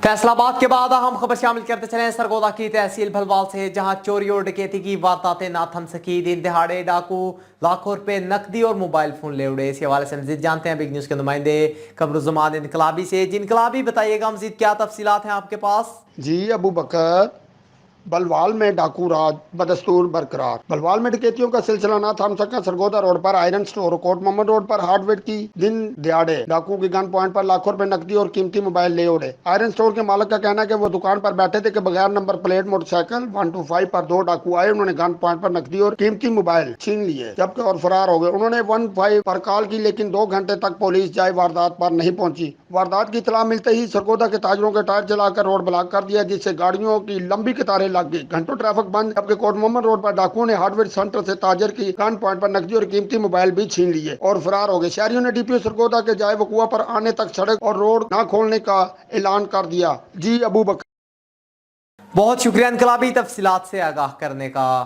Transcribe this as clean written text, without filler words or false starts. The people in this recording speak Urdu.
فیصل آباد کے بعد اہم خبر شامل کرتے چلیں سرگودا کی تحصیل بھلوال سے، جہاں چوری اور ڈکیتی کی وارداتیں نہ تھم سکی۔ دن دہاڑے ڈاکو لاکھوں روپے نقدی اور موبائل فون لے اڑے۔ اس حوالے سے مزید جانتے ہیں بگ نیوز کے نمائندے قمرالزمان انقلابی سے۔ جی انقلابی، بتائیے گا مزید کیا تفصیلات ہیں آپ کے پاس؟ جی ابو بکر، بھلوال میں ڈاکو راج بدستور برقرار۔ بھلوال میں ڈکیتیوں کا سلسلہ نہ تھام سکا۔ سرگودا روڈ پر آئرن سٹور اور کوٹ محمد روڈ پر ہارڈ ویئر کی دن دیہاڑے ڈاکو کی گن پوائنٹ پر لاکھوں روپے نقدی اور قیمتی موبائل لے اڑے۔ آئرن سٹور کے مالک کا کہنا ہے کہ وہ دکان پر بیٹھے تھے کہ بغیر نمبر پلیٹ موٹر سائیکل 125 پر دو ڈاکو آئے۔ انہوں نے گن پوائنٹ پر نقدی اور قیمتی موبائل چھین لیے جبکہ اور فرار ہو گئے۔ انہوں نے 15 پر کال کی لیکن 2 گھنٹے تک پولیس جائے واردات پر نہیں پہنچی۔ واردات کی اطلاع ملتے ہی سرگودا کے تاجروں کے ٹائر جلا کر روڈ بلاک کر دیا، جس سے گاڑیوں کی لمبی قطاریں لگ گئی۔ گھنٹوں ٹریفک بند، جبکہ کوٹ محمد روڈ پر ڈاکوؤں نے ہارڈ ویئر سینٹر سے تاجر کی گن پوائنٹ پر نقدی اور قیمتی موبائل بھی چھین لیے اور فرار ہو گئے۔ شہریوں نے ڈی پی او سرگودا کے جائے وقوع پر آنے تک سڑک اور روڈ نہ کھولنے کا اعلان کر دیا۔ جی ابو بکر، بہت شکریہ انقلابی، تفصیلات سے آگاہ کرنے کا۔